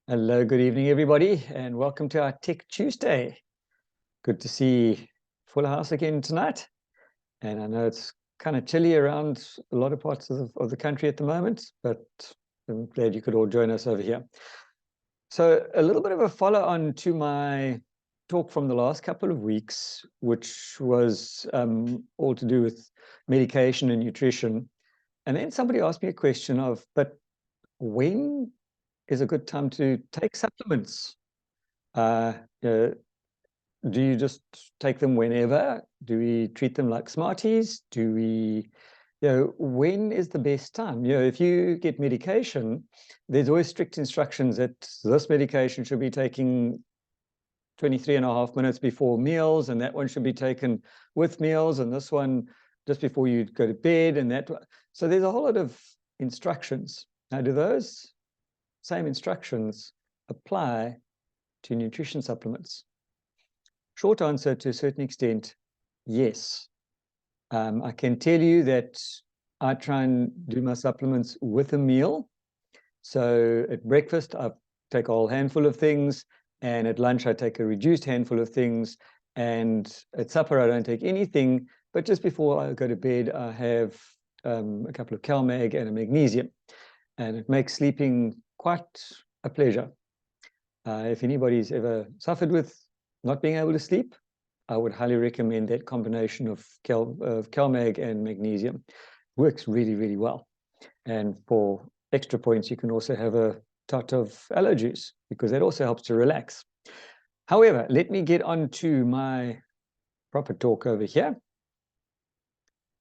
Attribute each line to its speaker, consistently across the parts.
Speaker 1: Hello, good evening, everybody, and welcome to our Tech Tuesday. Good to see full house again tonight. And I know it's kind of chilly around a lot of parts of the country at the moment, but I'm glad you could all join us over here. So a little bit of a follow-on to my talk from the last couple of weeks, which was all to do with medication and nutrition. And then somebody asked me a question of, but when is a good time to take supplements? Do you just take them whenever? Do we treat them like Smarties? Do we, when is the best time? If you get medication, there's always strict instructions that this medication should be taken 23.5 minutes before meals, and that one should be taken with meals, and this one just before you go to bed, and that. So there's a whole lot of instructions. Now, do those same instructions apply to nutrition supplements? Short answer, to a certain extent, yes. I can tell you that I try and do my supplements with a meal. So at breakfast, I take a whole handful of things, and at lunch, I take a reduced handful of things, and at supper, I don't take anything, but just before I go to bed, I have a couple of CalMag and a magnesium, and it makes sleeping quite a pleasure. If anybody's ever suffered with not being able to sleep, I would highly recommend that combination of CalMag and magnesium. Works really, really well. And for extra points, you can also have a tot of aloe juice, because that also helps to relax. However, let me get on to my proper talk over here.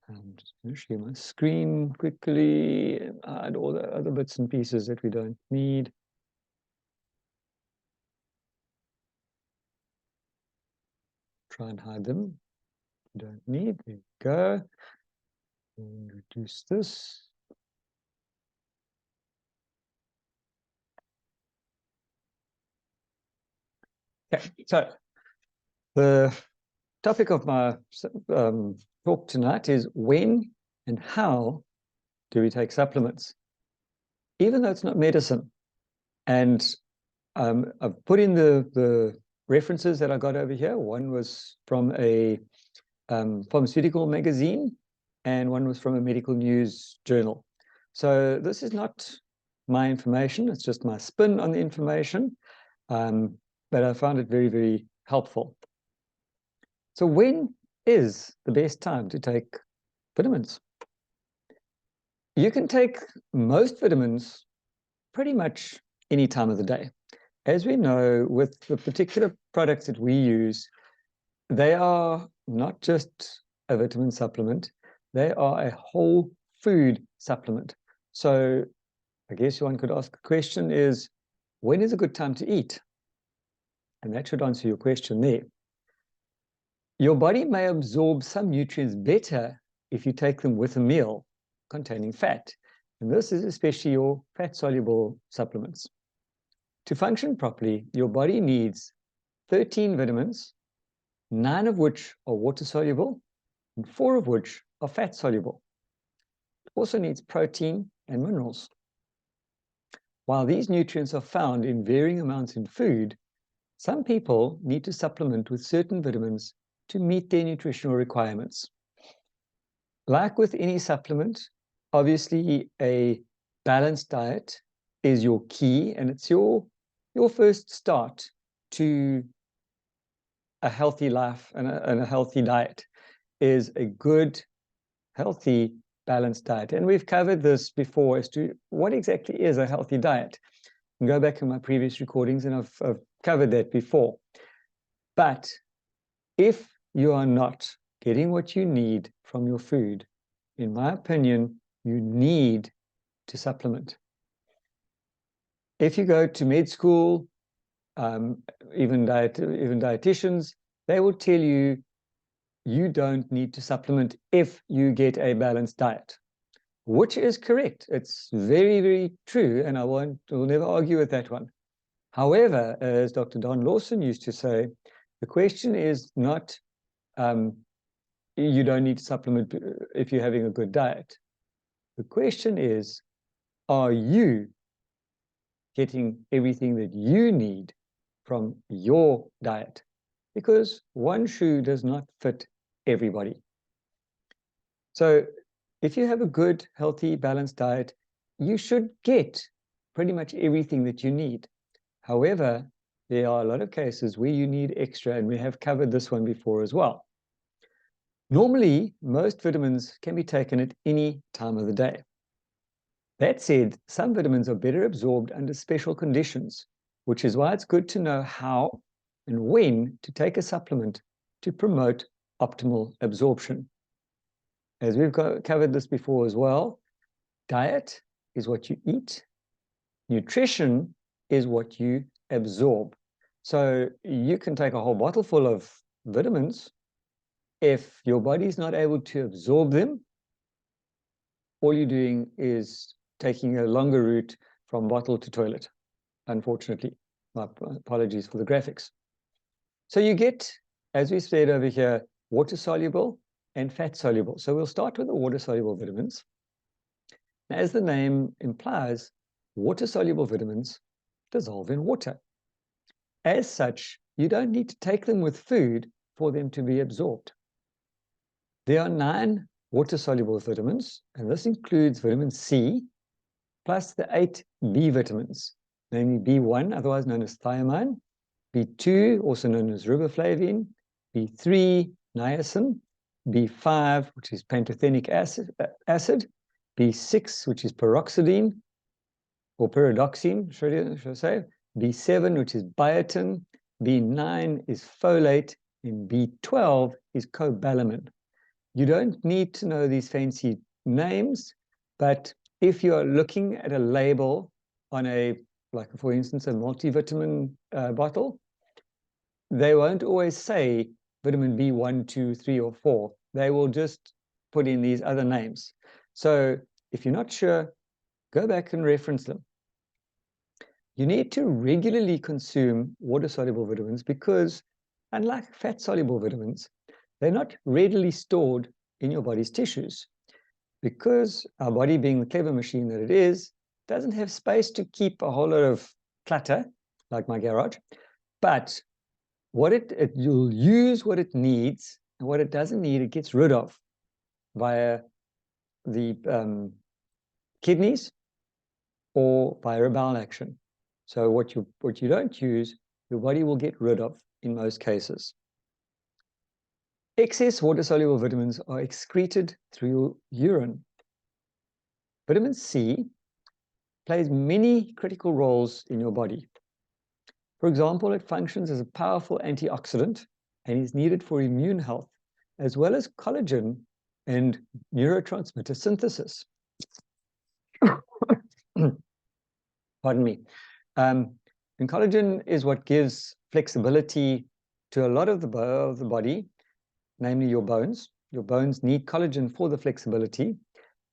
Speaker 1: I'm just going to share my screen quickly and add all the other bits and pieces that we don't need. Try and hide them. Don't need. There we go. And reduce this. Okay, so the topic of my talk tonight is when and how do we take supplements, even though it's not medicine. And I've put in the references that I got over here. One was from a pharmaceutical magazine, and one was from a medical news journal. So this is not my information, it's just my spin on the information, but I found it very, very helpful. So when is the best time to take vitamins? You can take most vitamins pretty much any time of the day. As we know, with the particular products that we use, they are not just a vitamin supplement, they are a whole food supplement. So I guess one could ask the question is, when is a good time to eat? And that should answer your question there. Your body may absorb some nutrients better if you take them with a meal containing fat. And this is especially your fat-soluble supplements. To function properly, your body needs 13 vitamins, 9 of which are water-soluble, and 4 of which are fat-soluble. It also needs protein and minerals. While these nutrients are found in varying amounts in food, some people need to supplement with certain vitamins to meet their nutritional requirements. Like with any supplement, obviously a balanced diet is your key, and it's your first start to a healthy life and a healthy diet is a good, healthy, balanced diet. And we've covered this before as to what exactly is a healthy diet. You can go back in my previous recordings, and I've covered that before. But if you are not getting what you need from your food, in my opinion, you need to supplement. If you go to med school, even dietitians, they will tell you you don't need to supplement if you get a balanced diet, which is correct. It's very, very true, and I will never argue with that one. However, as Dr. Don Lawson used to say, the question is not you don't need to supplement if you're having a good diet. The question is, are you getting everything that you need from your diet? Because one shoe does not fit everybody. So if you have a good, healthy, balanced diet, you should get pretty much everything that you need. However, there are a lot of cases where you need extra, and we have covered this one before as well. Normally, most vitamins can be taken at any time of the day. That said, some vitamins are better absorbed under special conditions, which is why it's good to know how and when to take a supplement to promote optimal absorption. As we've covered this before as well, diet is what you eat. Nutrition is what you absorb. So you can take a whole bottle full of vitamins. If your body's not able to absorb them, all you're doing is taking a longer route from bottle to toilet, unfortunately. My apologies for the graphics. So you get, as we said over here, water-soluble and fat-soluble. So we'll start with the water-soluble vitamins. As the name implies, water-soluble vitamins dissolve in water. As such, you don't need to take them with food for them to be absorbed. There are 9 water-soluble vitamins, and this includes vitamin C, plus the 8 B vitamins, namely B1, otherwise known as thiamine, B2, also known as riboflavin, B3, niacin, B5, which is pantothenic acid, B6, which is peroxidine, or pyridoxine, should I say, B7, which is biotin, B9 is folate, and B12 is cobalamin. You don't need to know these fancy names, but if you are looking at a label on a, like for instance, a multivitamin bottle, they won't always say vitamin B1, 2, 3, or 4. They will just put in these other names. So if you're not sure, go back and reference them. You need to regularly consume water-soluble vitamins because, unlike fat-soluble vitamins, they're not readily stored in your body's tissues. Because our body, being the clever machine that it is, doesn't have space to keep a whole lot of clutter, like my garage, but you'll use what it needs, and what it doesn't need, it gets rid of via the kidneys or via a bowel action. So what you don't use, your body will get rid of in most cases. Excess water-soluble vitamins are excreted through your urine. Vitamin C plays many critical roles in your body. For example, it functions as a powerful antioxidant and is needed for immune health, as well as collagen and neurotransmitter synthesis. Pardon me. And collagen is what gives flexibility to a lot of the body, namely your bones. Your bones need collagen for the flexibility,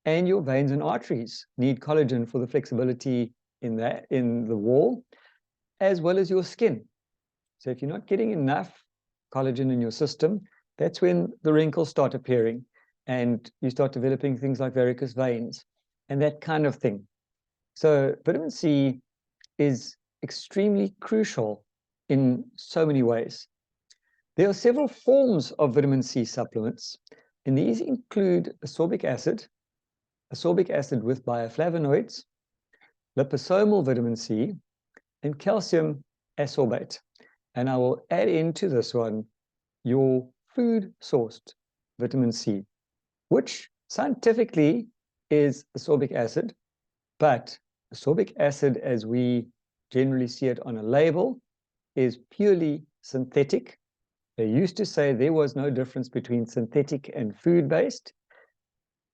Speaker 1: and your veins and arteries need collagen for the flexibility in the wall, as well as your skin. So if you're not getting enough collagen in your system, that's when the wrinkles start appearing and you start developing things like varicose veins and that kind of thing. So vitamin C is extremely crucial in so many ways. There are several forms of vitamin C supplements, and these include ascorbic acid with bioflavonoids, liposomal vitamin C, and calcium ascorbate. And I will add into this one your food-sourced vitamin C, which scientifically is ascorbic acid, but ascorbic acid, as we generally see it on a label, is purely synthetic. They used to say there was no difference between synthetic and food-based.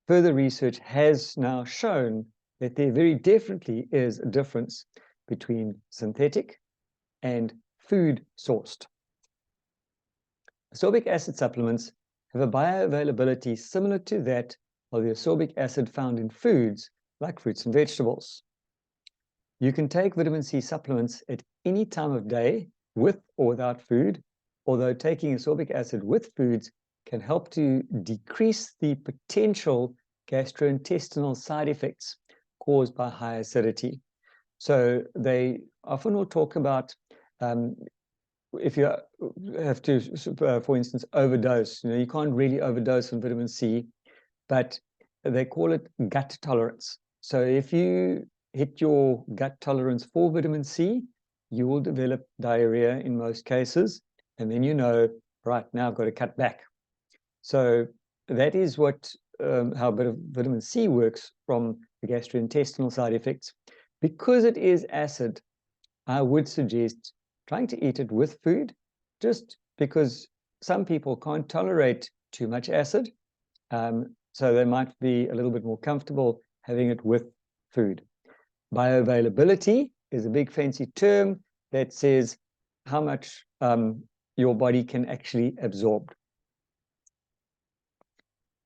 Speaker 1: Further research has now shown that there very definitely is a difference between synthetic and food-sourced. Ascorbic acid supplements have a bioavailability similar to that of the ascorbic acid found in foods like fruits and vegetables. You can take vitamin C supplements at any time of day with or without food, although taking ascorbic acid with foods can help to decrease the potential gastrointestinal side effects caused by high acidity. So they often will talk about if you have to, for instance, overdose. You can't really overdose on vitamin C, but they call it gut tolerance. So if you hit your gut tolerance for vitamin C, you will develop diarrhea in most cases, and then right, now I've got to cut back. So that is what how vitamin C works from the gastrointestinal side effects. Because it is acid, I would suggest trying to eat it with food, just because some people can't tolerate too much acid. So they might be a little bit more comfortable having it with food. Bioavailability is a big fancy term that says how much your body can actually absorb.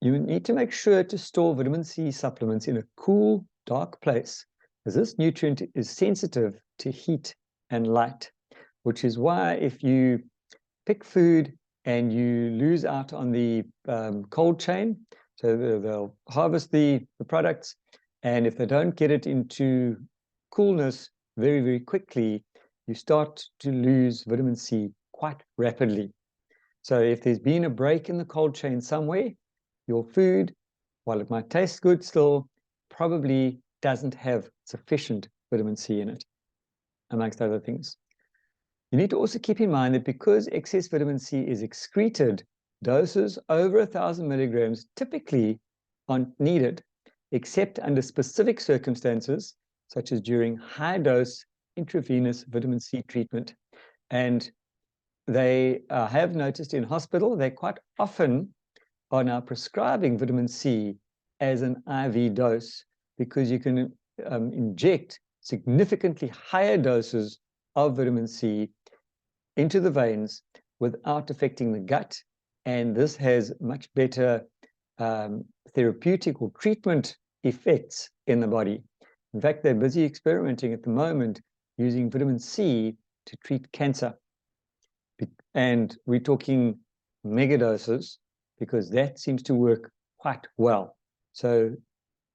Speaker 1: You need to make sure to store vitamin C supplements in a cool, dark place, as this nutrient is sensitive to heat and light, which is why if you pick food and you lose out on the cold chain, so they'll harvest the products, and if they don't get it into coolness very, very quickly, you start to lose vitamin C quite rapidly. So if there's been a break in the cold chain somewhere, your food, while it might taste good still, probably doesn't have sufficient vitamin C in it, amongst other things. You need to also keep in mind that because excess vitamin C is excreted, doses over 1,000 milligrams typically aren't needed, except under specific circumstances, such as during high-dose intravenous vitamin C treatment. And they have noticed in hospital, they quite often are now prescribing vitamin C as an IV dose, because you can inject significantly higher doses of vitamin C into the veins without affecting the gut. And this has much better therapeutic or treatment effects in the body. In fact, they're busy experimenting at the moment using vitamin C to treat cancer. And we're talking mega doses, because that seems to work quite well. So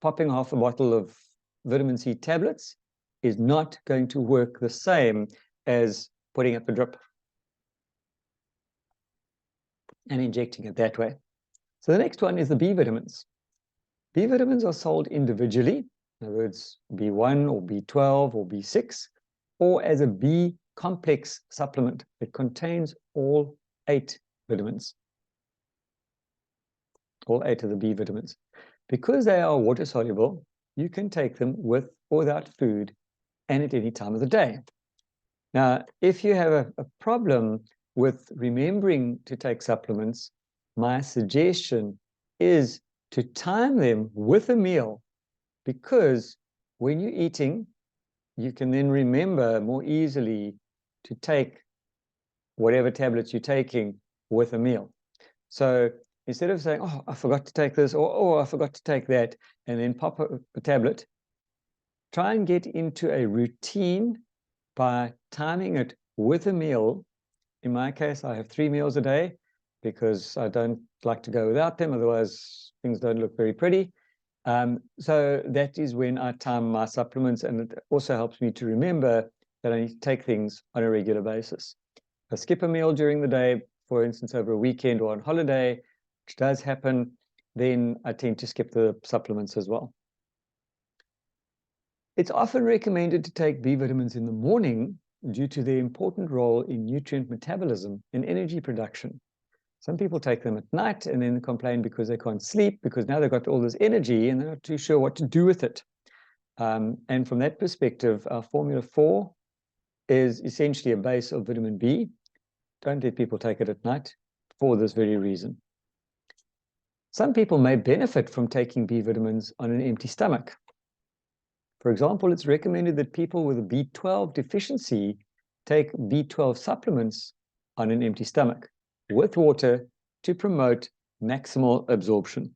Speaker 1: popping half a bottle of vitamin C tablets is not going to work the same as putting up a drip and injecting it that way. So the next one is the B vitamins. B vitamins are sold individually, in other words, B1 or B12 or B6, or as a B complex supplement that contains all 8 vitamins. All 8 of the B vitamins. Because they are water soluble, you can take them with or without food and at any time of the day. Now, if you have a problem with remembering to take supplements, my suggestion is to time them with a meal, because when you're eating, you can then remember more easily to take whatever tablets you're taking with a meal. So instead of saying, oh, I forgot to take this, or oh, I forgot to take that, and then pop a tablet, try and get into a routine by timing it with a meal. In my case, I have 3 meals a day because I don't like to go without them. Otherwise, things don't look very pretty. So that is when I time my supplements, and it also helps me to remember that I need to take things on a regular basis. If I skip a meal during the day, for instance, over a weekend or on holiday, which does happen, then I tend to skip the supplements as well. It's often recommended to take B vitamins in the morning due to their important role in nutrient metabolism and energy production. Some people take them at night and then complain because they can't sleep, because now they've got all this energy and they're not too sure what to do with it. And from that perspective, our Formula 4 is essentially a base of vitamin B. Don't let people take it at night for this very reason. Some people may benefit from taking B vitamins on an empty stomach. For example, it's recommended that people with a B12 deficiency take B12 supplements on an empty stomach with water to promote maximal absorption.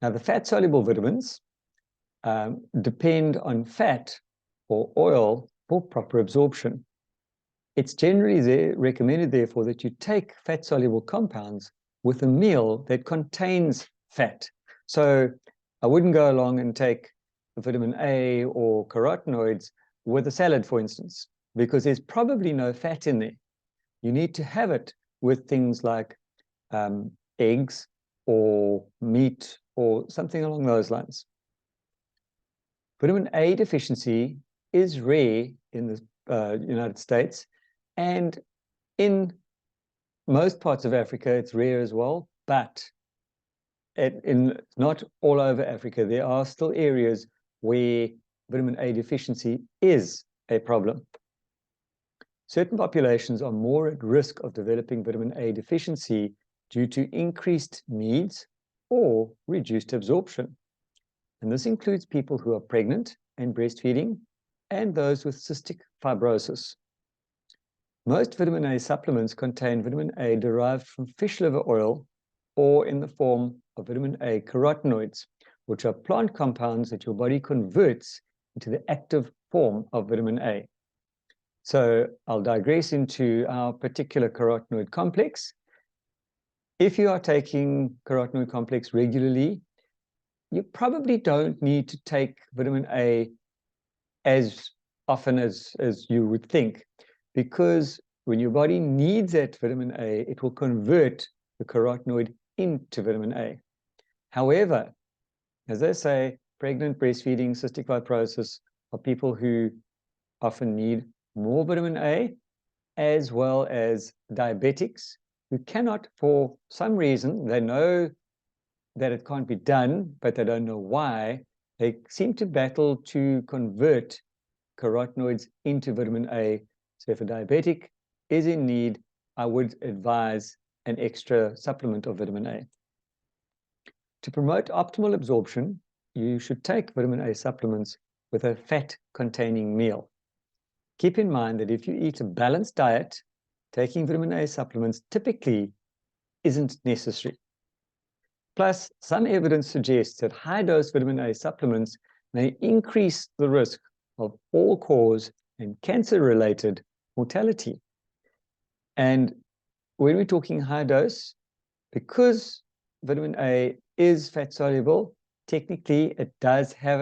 Speaker 1: Now, the fat-soluble vitamins depend on fat or oil for proper absorption. It's generally recommended, therefore, that you take fat-soluble compounds with a meal that contains fat. So I wouldn't go along and take vitamin A or carotenoids with a salad, for instance, because there's probably no fat in there. You need to have it with things like eggs or meat or something along those lines. Vitamin A deficiency is rare in the United States, and in most parts of Africa, it's rare as well, but in not all over Africa, there are still areas where vitamin A deficiency is a problem. Certain populations are more at risk of developing vitamin A deficiency due to increased needs or reduced absorption. And this includes people who are pregnant and breastfeeding and those with cystic fibrosis. Most vitamin A supplements contain vitamin A derived from fish liver oil or in the form of vitamin A carotenoids, which are plant compounds that your body converts into the active form of vitamin A. So I'll digress into our particular carotenoid complex. If you are taking carotenoid complex regularly, you probably don't need to take vitamin A as often as you would think, because when your body needs that vitamin A, it will convert the carotenoid into vitamin A. However, as they say, pregnant, breastfeeding, cystic fibrosis are people who often need more vitamin A, as well as diabetics who cannot, for some reason, they know that it can't be done, but they don't know why, they seem to battle to convert carotenoids into vitamin A. So if a diabetic is in need, I would advise an extra supplement of vitamin A. To promote optimal absorption, you should take vitamin A supplements with a fat-containing meal. Keep in mind that if you eat a balanced diet, taking vitamin A supplements typically isn't necessary. Plus, some evidence suggests that high-dose vitamin A supplements may increase the risk of all-cause and cancer-related mortality. And when we're talking high dose, because vitamin A is fat-soluble, technically it does have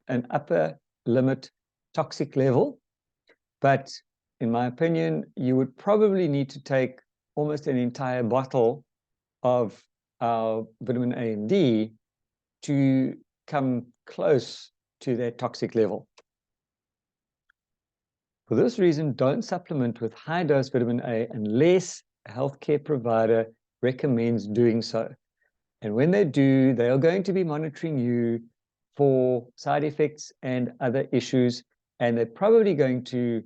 Speaker 1: an upper limit toxic level. But in my opinion, you would probably need to take almost an entire bottle of vitamin A and D to come close to that toxic level. For this reason, don't supplement with high-dose vitamin A unless a healthcare provider recommends doing so. And when they do, they are going to be monitoring you for side effects and other issues, and they're probably going to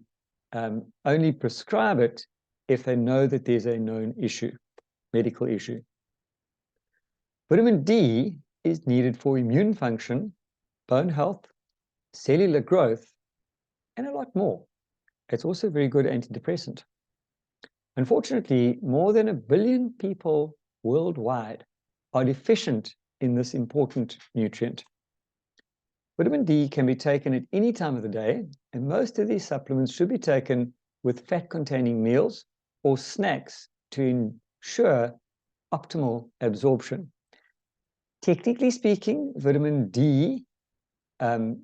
Speaker 1: only prescribe it if they know that there's a known issue, medical issue. Vitamin D is needed for immune function, bone health, cellular growth, and a lot more. It's also a very good antidepressant. Unfortunately, more than 1 billion people worldwide are deficient in this important nutrient. Vitamin D can be taken at any time of the day, and most of these supplements should be taken with fat-containing meals or snacks to ensure optimal absorption. Technically speaking, vitamin D, my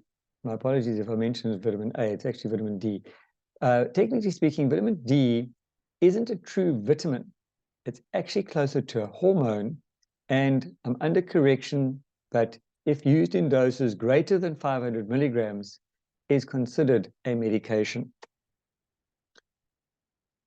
Speaker 1: apologies if I mentioned vitamin A, it's actually vitamin D. Technically speaking, vitamin D isn't a true vitamin. It's actually closer to a hormone, and I'm under correction, but if used in doses greater than 500 milligrams, is considered a medication.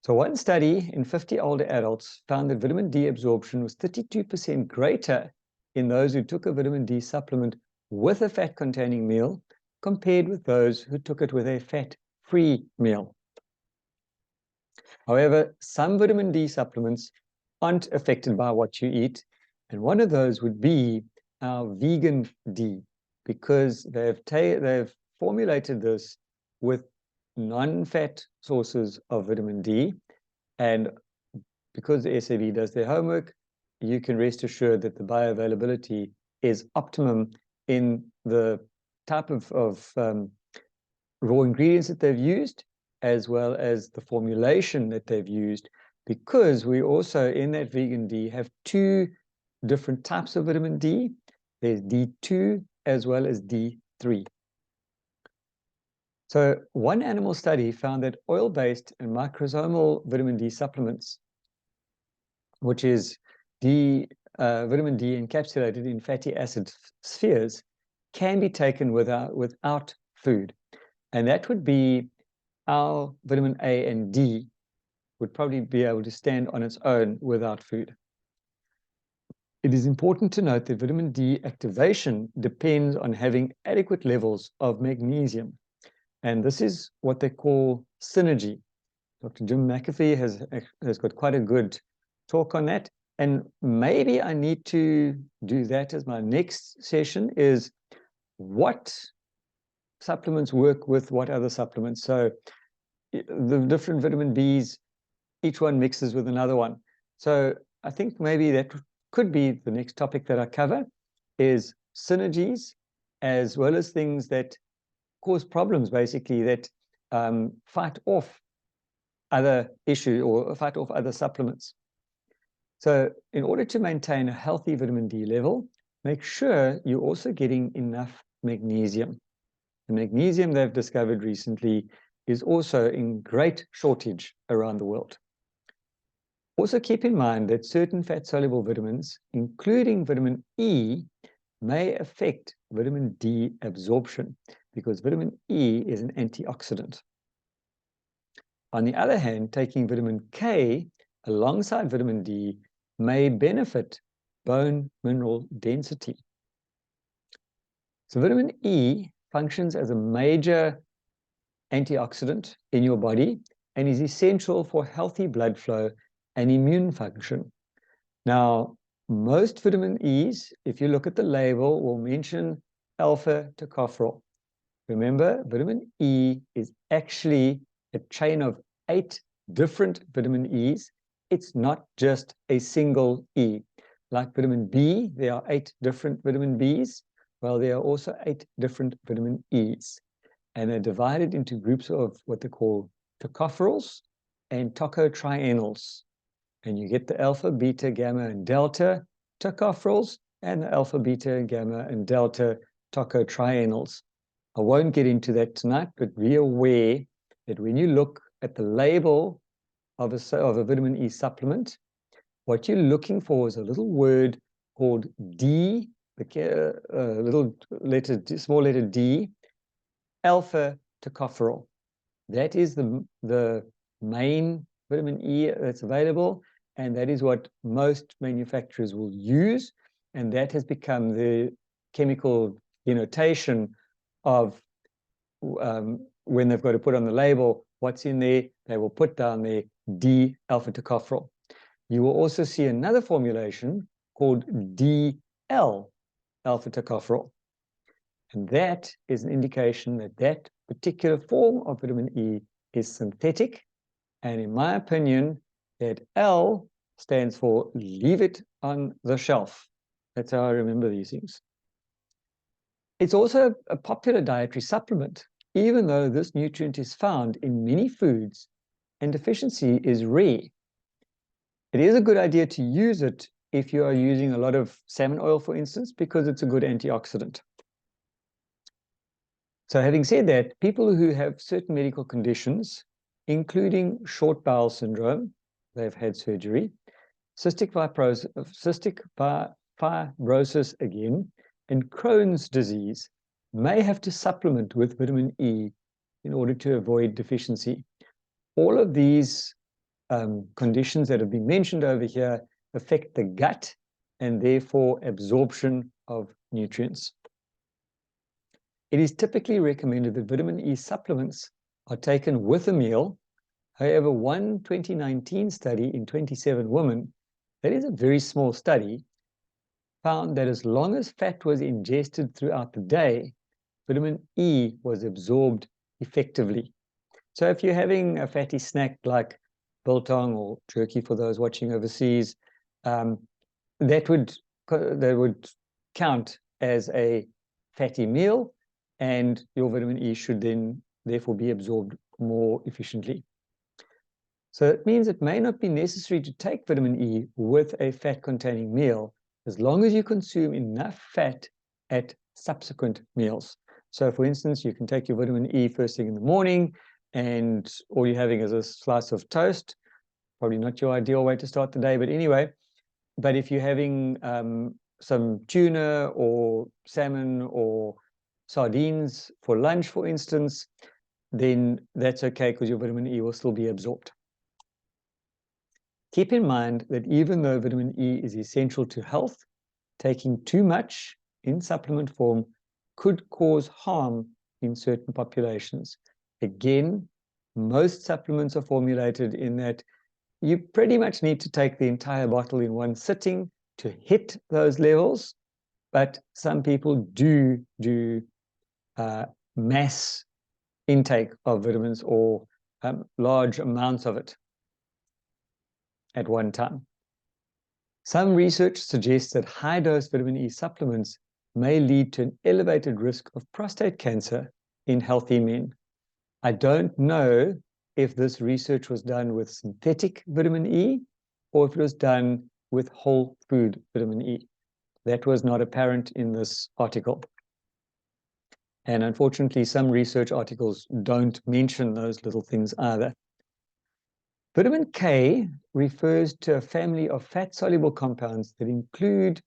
Speaker 1: So one study in 50 older adults found that vitamin D absorption was 32% greater in those who took a vitamin D supplement with a fat-containing meal compared with those who took it with a fat-free meal. However, some vitamin D supplements aren't affected by what you eat, and one of those would be our vegan D, because they've formulated this with non-fat sources of vitamin D, and because the SAB does their homework, you can rest assured that the bioavailability is optimum in the type of raw ingredients that they've used, as well as the formulation that they've used, because we also, in that vegan D, have 2 different types of vitamin D. There's D2 as well as D3. So one animal study found that oil-based and microsomal vitamin D supplements, which is vitamin D encapsulated in fatty acid spheres, can be taken without food. And that would be our vitamin A and D would probably be able to stand on its own without food. It is important to note that vitamin D activation depends on having adequate levels of magnesium. And this is what they call synergy. Dr. Jim McAfee has got quite a good talk on that. And maybe I need to do that as my next session, is what supplements work with what other supplements. So the different vitamin Bs, each one mixes with another one. So I think maybe that could be the next topic that I cover, is synergies, as well as things that cause problems, basically, that fight off other issues or fight off other supplements. So in order to maintain a healthy vitamin D level, make sure you're also getting enough magnesium. The magnesium they've discovered recently is also in great shortage around the world. Also keep in mind that certain fat-soluble vitamins, including vitamin E, may affect vitamin D absorption, because vitamin E is an antioxidant. On the other hand, taking vitamin K alongside vitamin D may benefit bone mineral density. So vitamin E functions as a major antioxidant in your body and is essential for healthy blood flow and immune function. Now, most vitamin E's, if you look at the label, will mention alpha tocopherol. Remember, vitamin E is actually a chain of 8 different vitamin E's. It's not just a single E. Like vitamin B, there are 8 different vitamin B's. Well, there are also 8 different vitamin E's. And they're divided into groups of what they call tocopherols and tocotrienols. And you get the alpha, beta, gamma, and delta tocopherols and the alpha, beta, gamma, and delta tocotrienols. I won't get into that tonight, but be aware that when you look at the label of a vitamin E supplement, what you're looking for is a little word called D, the little letter, small letter D, alpha tocopherol. That is the main vitamin E that's available, and that is what most manufacturers will use, and that has become the chemical denotation of when they've got to put on the label what's in there, they will put down there D-alpha tocopherol. You will also see another formulation called D-L-alpha tocopherol. And that is an indication that that particular form of vitamin E is synthetic. And in my opinion, that L stands for leave it on the shelf. That's how I remember these things. It's also a popular dietary supplement, even though this nutrient is found in many foods and deficiency is rare. It is a good idea to use it if you are using a lot of salmon oil, for instance, because it's a good antioxidant. So having said that, people who have certain medical conditions, including short bowel syndrome, they've had surgery, cystic fibrosis again, and Crohn's disease, may have to supplement with vitamin E in order to avoid deficiency. All of these conditions that have been mentioned over here affect the gut and therefore absorption of nutrients. It is typically recommended that vitamin E supplements are taken with a meal. However, one 2019 study in 27 women, that is a very small study, found that as long as fat was ingested throughout the day, vitamin E was absorbed effectively. So if you're having a fatty snack like biltong or jerky for those watching overseas, that would count as a fatty meal, and your vitamin E should then therefore be absorbed more efficiently. So it means it may not be necessary to take vitamin E with a fat-containing meal, as long as you consume enough fat at subsequent meals. So for instance, you can take your vitamin E first thing in the morning, and all you're having is a slice of toast. Probably not your ideal way to start the day, but anyway. But if you're having some tuna or salmon or sardines for lunch, for instance, then that's okay because your vitamin E will still be absorbed. Keep in mind that even though vitamin E is essential to health, taking too much in supplement form could cause harm in certain populations. Again, most supplements are formulated in that you pretty much need to take the entire bottle in one sitting to hit those levels, but some people do mass intake of vitamins or large amounts of it at one time. Some research suggests that high-dose vitamin E supplements may lead to an elevated risk of prostate cancer in healthy men. I don't know if this research was done with synthetic vitamin E or if it was done with whole food vitamin E. That was not apparent in this article. And unfortunately, some research articles don't mention those little things either. Vitamin K refers to a family of fat-soluble compounds that include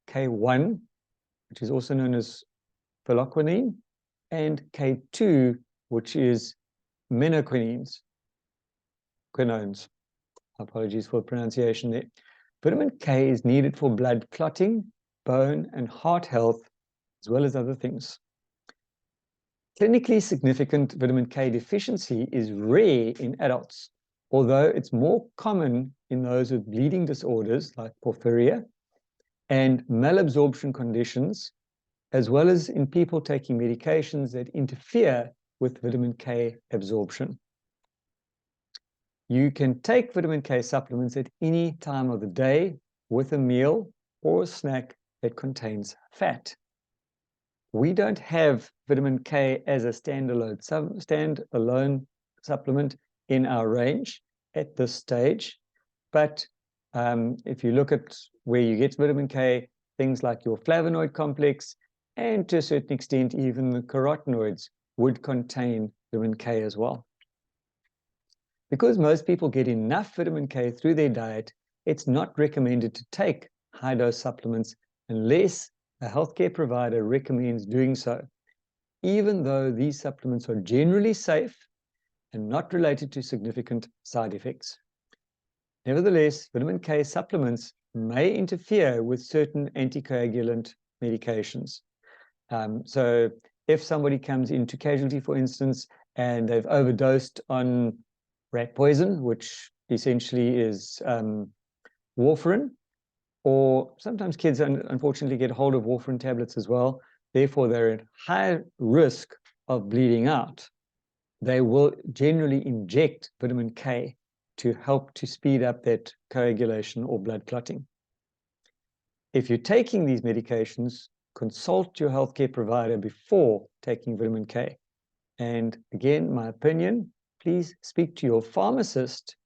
Speaker 1: K1, which is also known as phylloquinine, and K2, which is menaquinines, quinones. Apologies for pronunciation there. Vitamin K is needed for blood clotting, bone and heart health, as well as other things. Clinically significant vitamin K deficiency is rare in adults, although it's more common in those with bleeding disorders like porphyria and malabsorption conditions, as well as in people taking medications that interfere with vitamin K absorption. You can take vitamin K supplements at any time of the day with a meal or a snack that contains fat. We don't have vitamin K as a standalone supplement in our range at this stage. But if you look at where you get vitamin K, things like your flavonoid complex, and to a certain extent, even the carotenoids would contain vitamin K as well. Because most people get enough vitamin K through their diet, it's not recommended to take high-dose supplements unless a healthcare provider recommends doing so, even though these supplements are generally safe and not related to significant side effects. Nevertheless, vitamin K supplements may interfere with certain anticoagulant medications. So if somebody comes into casualty, for instance, and they've overdosed on rat poison, which essentially is warfarin, or sometimes kids unfortunately get hold of warfarin tablets as well, therefore they're at high risk of bleeding out, they will generally inject vitamin K to help to speed up that coagulation or blood clotting. If you're taking these medications, consult your healthcare provider before taking vitamin K. And again, my opinion, please speak to your pharmacist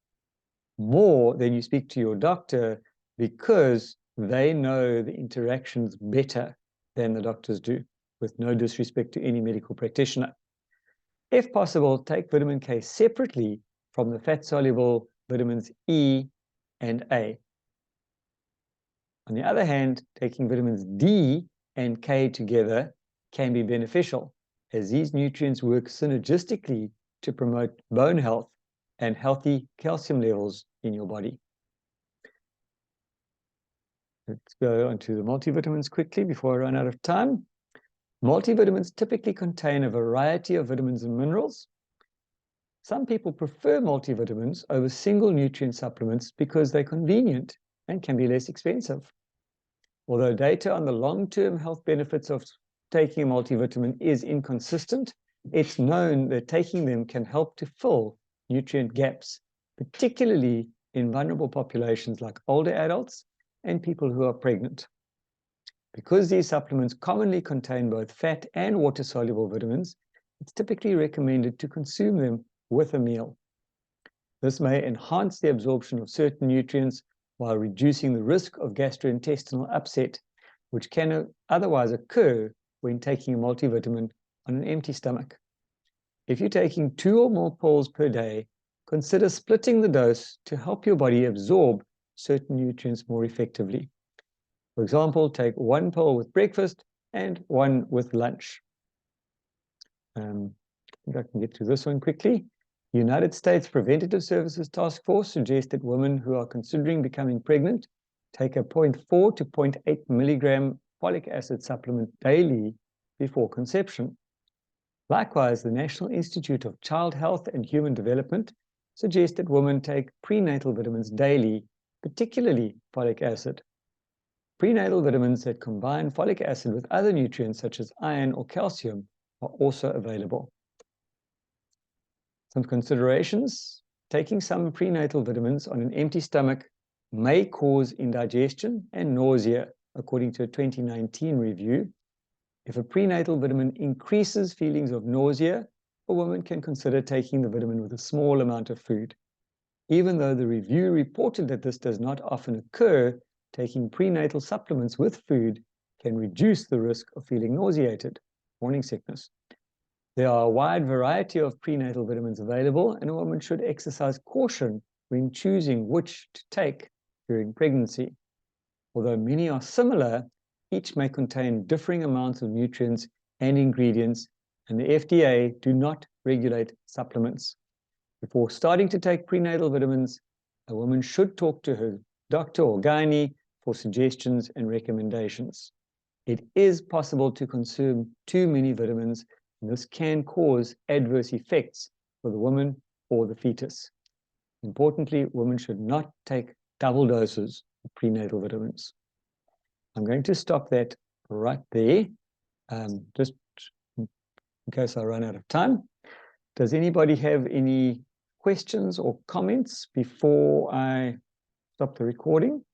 Speaker 1: more than you speak to your doctor, because they know the interactions better than the doctors do, with no disrespect to any medical practitioner. If possible, take vitamin K separately from the fat-soluble vitamins E and A. On the other hand, taking vitamins D and K together can be beneficial, as these nutrients work synergistically to promote bone health and healthy calcium levels in your body. Let's go on to the multivitamins quickly before I run out of time. Multivitamins typically contain a variety of vitamins and minerals. Some people prefer multivitamins over single nutrient supplements because they're convenient and can be less expensive. Although data on the long-term health benefits of taking a multivitamin is inconsistent, it's known that taking them can help to fill nutrient gaps, particularly in vulnerable populations like older adults and people who are pregnant. Because these supplements commonly contain both fat and water-soluble vitamins, it's typically recommended to consume them with a meal. This may enhance the absorption of certain nutrients while reducing the risk of gastrointestinal upset, which can otherwise occur when taking a multivitamin on an empty stomach. If you're taking 2 or more pills per day, consider splitting the dose to help your body absorb certain nutrients more effectively. For example, take 1 pill with breakfast and 1 with lunch. I think I can get through this one quickly. The United States Preventative Services Task Force suggests that women who are considering becoming pregnant take a 0.4 to 0.8 milligram folic acid supplement daily before conception. Likewise, the National Institute of Child Health and Human Development suggests that women take prenatal vitamins daily, particularly folic acid. Prenatal vitamins that combine folic acid with other nutrients such as iron or calcium are also available. Some considerations: taking some prenatal vitamins on an empty stomach may cause indigestion and nausea, according to a 2019 review. If a prenatal vitamin increases feelings of nausea, a woman can consider taking the vitamin with a small amount of food. Even though the review reported that this does not often occur, taking prenatal supplements with food can reduce the risk of feeling nauseated, morning sickness. There are a wide variety of prenatal vitamins available, and a woman should exercise caution when choosing which to take during pregnancy. Although many are similar, each may contain differing amounts of nutrients and ingredients, and the FDA do not regulate supplements. Before starting to take prenatal vitamins, a woman should talk to her doctor or gynae for suggestions and recommendations. It is possible to consume too many vitamins, and this can cause adverse effects for the woman or the fetus. Importantly, women should not take double doses of prenatal vitamins. I'm going to stop that right there, just in case I run out of time. Does anybody have any questions or comments before I stop the recording?